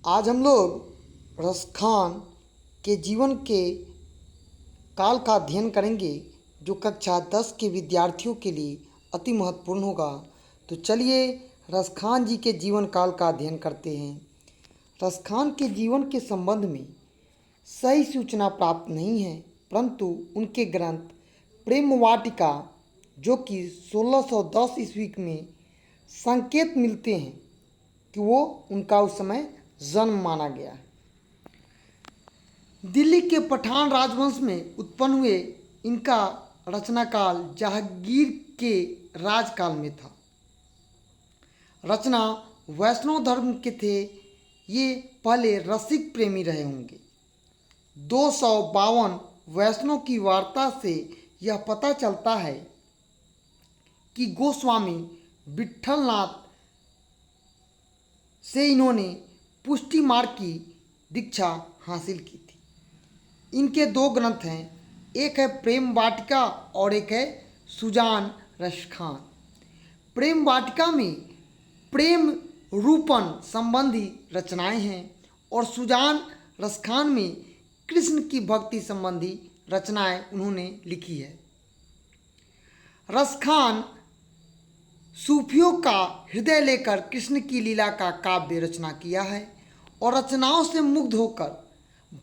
आज हम लोग रसखान के जीवन के काल का अध्ययन करेंगे जो कक्षा 10 के विद्यार्थियों के लिए अति महत्वपूर्ण होगा। तो चलिए रसखान जी के जीवन काल का अध्ययन करते हैं। रसखान के जीवन के संबंध में सही सूचना प्राप्त नहीं है, परंतु उनके ग्रंथ प्रेम वाटिका जो कि 1610 ईस्वी में संकेत मिलते हैं कि वो उनका उस समय जन्म माना गया है। दिल्ली के पठान राजवंश में उत्पन्न हुए इनका रचना काल जहांगीर के राजकाल में था। रचना वैष्णव धर्म के थे। ये पहले रसिक प्रेमी रहे होंगे। 252 वैष्णव की वार्ता से यह पता चलता है कि गोस्वामी विट्ठलनाथ से इन्होंने पुष्टि मार्ग की दीक्षा हासिल की थी। इनके दो ग्रंथ हैं, एक है प्रेम वाटिका और एक है सुजान रसखान। प्रेम वाटिका में प्रेम रूपन संबंधी रचनाएं हैं और सुजान रसखान में कृष्ण की भक्ति संबंधी रचनाएं उन्होंने लिखी है। रसखान सूफियों का हृदय लेकर कृष्ण की लीला का काव्य रचना किया है और रचनाओं से मुग्ध होकर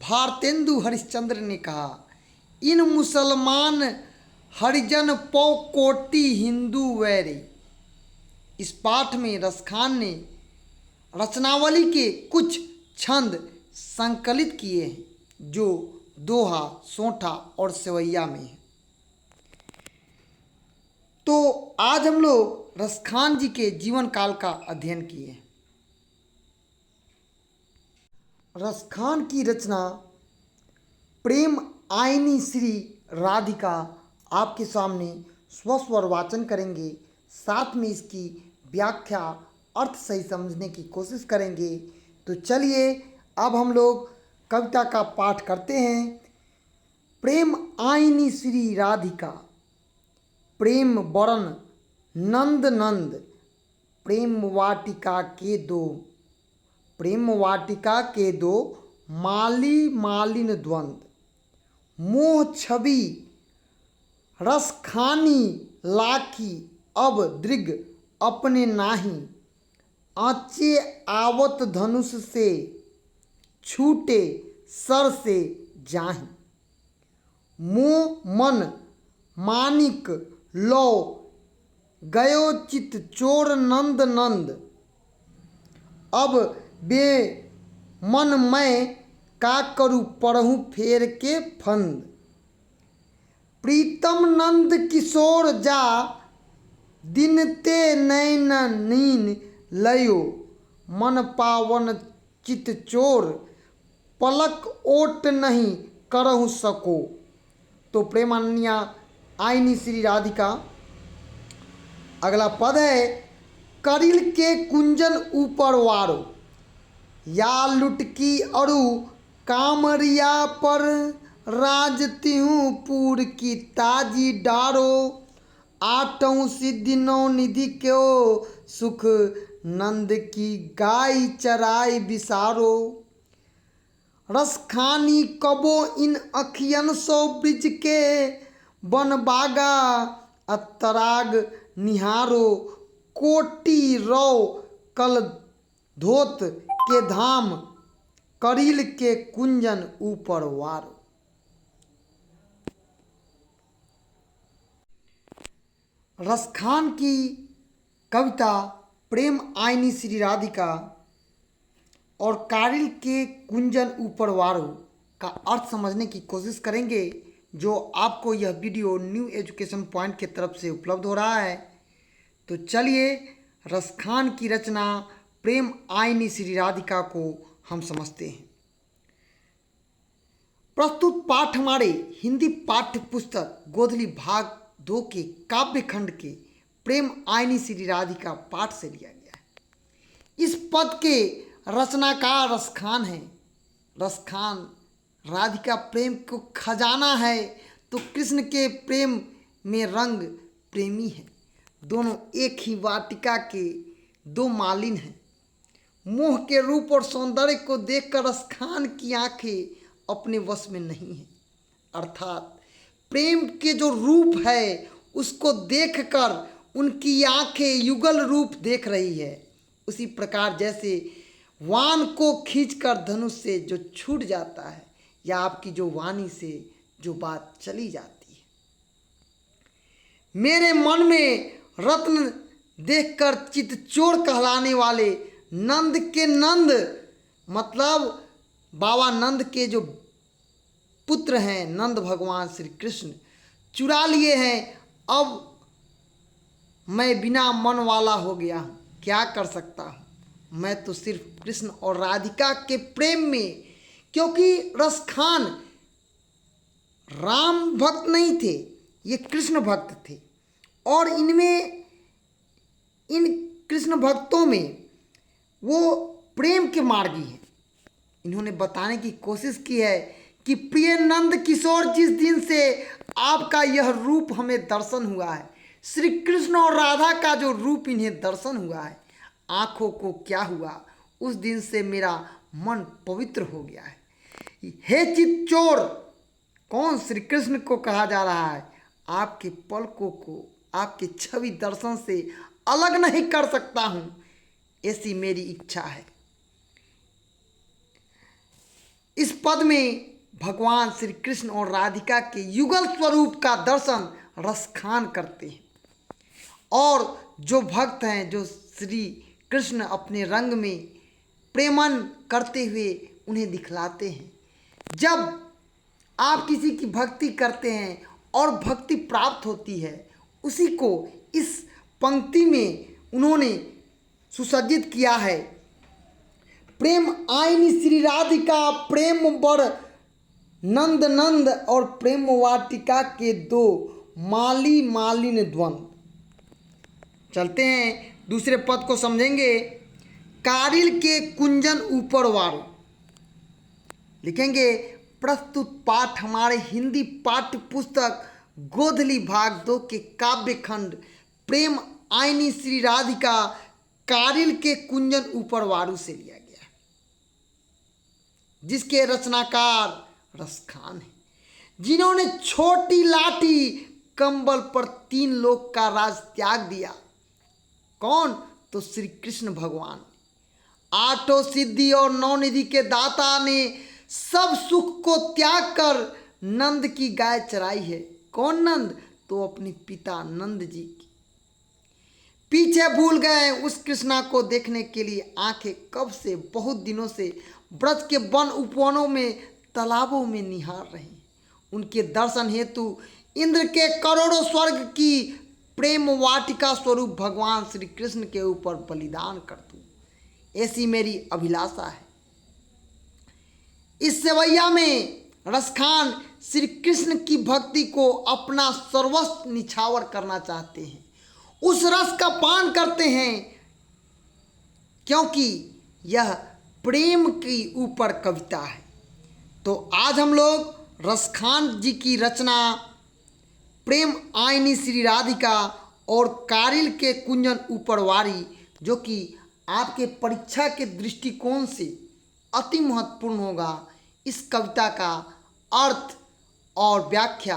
भारतेंदु हरिश्चंद्र ने कहा, इन मुसलमान हरिजन पौ कोटि हिंदू वैरी। इस पाठ में रसखान ने रचनावली के कुछ छंद संकलित किए हैं जो दोहा, सोंठा और सेवैया में है। तो आज हम लोग रसखान जी के जीवन काल का अध्ययन किए। रसखान की रचना प्रेम आयनी श्री राधिका आपके सामने स्वस्वर वाचन करेंगे, साथ में इसकी व्याख्या अर्थ सही समझने की कोशिश करेंगे। तो चलिए अब हम लोग कविता का पाठ करते हैं। प्रेम आयनी श्री राधिका, प्रेम बरन नंद नंद, प्रेम वाटिका के दो माली मालिन द्वंद, मोह छवि रसखानी लाखी अब दृग अपने नाही, आँचे आवत धनुष से छूटे सर से जाहि, मोह मन मानिक लो गयो चित चोर नंद नंद, अब बे मन मैं का करूँ पढ़ूँ फेर के फंद, प्रीतम नंद किशोर जा दिन ते नैन नीन लयो, मन पावन चित चोर पलक ओट नहीं करहु सको। तो प्रेमान्या आईनी श्री राधिका। अगला पद है, करिल के कुंजन ऊपर वारो, या लुटकी अरु कामरिया पर, राजतिहूँ पूर की ताजी डारो, आठों सिद्धि नौ निधि क्यों सुख नंद की गाय चराई बिसारो, रसखानी कबो इन अखियन सो ब्रिज के, बन बागा अतराग निहारो, कोटि रो कल धोत के धाम, करील के कुंजन ऊपर वारो। रसखान की कविता प्रेम आयनी श्री राधिका और कारिल के कुंजन ऊपर वारो का अर्थ समझने की कोशिश करेंगे, जो आपको यह वीडियो न्यू एजुकेशन पॉइंट की तरफ से उपलब्ध हो रहा है। तो चलिए रसखान की रचना प्रेम आयनी श्री राधिका को हम समझते हैं। प्रस्तुत पाठ हमारे हिंदी पाठ्य पुस्तक गोधली भाग 2 के काव्य खंड के प्रेम आयनी श्री राधिका पाठ से लिया गया है। इस पद के रचनाकार रसखान है। रसखान राधिका प्रेम को खजाना है, तो कृष्ण के प्रेम में रंग प्रेमी है। दोनों एक ही वाटिका के दो मालिन हैं। मोह के रूप और सौंदर्य को देखकर रसखान की आंखें अपने वश में नहीं हैं। अर्थात प्रेम के जो रूप है उसको देखकर उनकी आंखें युगल रूप देख रही है। उसी प्रकार जैसे वाण को खींचकर धनुष से जो छूट जाता है, या आपकी जो वाणी से जो बात चली जाती है। मेरे मन में रत्न देखकर चितचोर कहलाने वाले नंद के नंद, मतलब बाबा नंद के जो पुत्र हैं नंद भगवान श्री कृष्ण, चुरा लिए हैं। अब मैं बिना मन वाला हो गया हूँ, क्या कर सकता हूँ। मैं तो सिर्फ कृष्ण और राधिका के प्रेम में, क्योंकि रसखान राम भक्त नहीं थे, ये कृष्ण भक्त थे। और इन कृष्ण भक्तों में वो प्रेम के मार्गी हैं। इन्होंने बताने की कोशिश की है कि प्रिय नंद किशोर, जिस दिन से आपका यह रूप हमें दर्शन हुआ है, श्री कृष्ण और राधा का जो रूप इन्हें दर्शन हुआ है, आँखों को क्या हुआ, उस दिन से मेरा मन पवित्र हो गया है। हे चितचोर, कौन श्री कृष्ण को कहा जा रहा है, आपके पलकों को आपके छवि दर्शन से अलग नहीं कर सकता हूँ, ऐसी मेरी इच्छा है। इस पद में भगवान श्री कृष्ण और राधिका के युगल स्वरूप का दर्शन रसखान करते हैं। और जो भक्त हैं, जो श्री कृष्ण अपने रंग में प्रेमन करते हुए उन्हें दिखलाते हैं। जब आप किसी की भक्ति करते हैं और भक्ति प्राप्त होती है, उसी को इस पंक्ति में उन्होंने सुसज्जित किया है। प्रेम आईनी श्री राधिका, प्रेम बर नंद नंद, और प्रेम वाटिका के दो माली मालिन द्वंद। चलते हैं दूसरे पद को समझेंगे। कारिल के कुंजन ऊपर वारो, लिखेंगे प्रस्तुत पाठ हमारे हिंदी पाठ्य पुस्तक गोधली भाग 2 के काव्य खंड प्रेम आईनी श्री राधिका कारिल के कुंजन ऊपर वारू से लिया गया है, जिसके रचनाकार रसखान है, जिन्होंने छोटी लाठी कंबल पर 3 लोक का राज त्याग दिया। कौन? तो श्री कृष्ण भगवान। आठों सिद्धि और 9 निधि के दाता ने सब सुख को त्याग कर नंद की गाय चराई है। कौन नंद? तो अपने पिता नंद जी की। पीछे भूल गए उस कृष्णा को देखने के लिए आंखें कब से, बहुत दिनों से ब्रज के वन उपवनों में, तालाबों में निहार रही। उनके दर्शन हेतु इंद्र के करोड़ों स्वर्ग की प्रेम वाटिका स्वरूप भगवान श्री कृष्ण के ऊपर बलिदान कर दूं, ऐसी मेरी अभिलाषा है। इस सेवैया में रसखान श्री कृष्ण की भक्ति को अपना सर्वस्व निछावर करना चाहते हैं, उस रस का पान करते हैं, क्योंकि यह प्रेम के ऊपर कविता है। तो आज हम लोग रसखान जी की रचना प्रेम आईनी श्री राधिका और कारिल के कुंजन ऊपरवारी, जो कि आपके परीक्षा के दृष्टिकोण से अति महत्वपूर्ण होगा, इस कविता का अर्थ और व्याख्या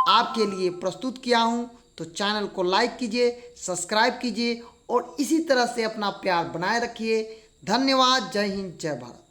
आपके लिए प्रस्तुत किया हूँ। तो चैनल को लाइक कीजिए, सब्सक्राइब कीजिए और इसी तरह से अपना प्यार बनाए रखिए। धन्यवाद। जय हिंद, जय भारत।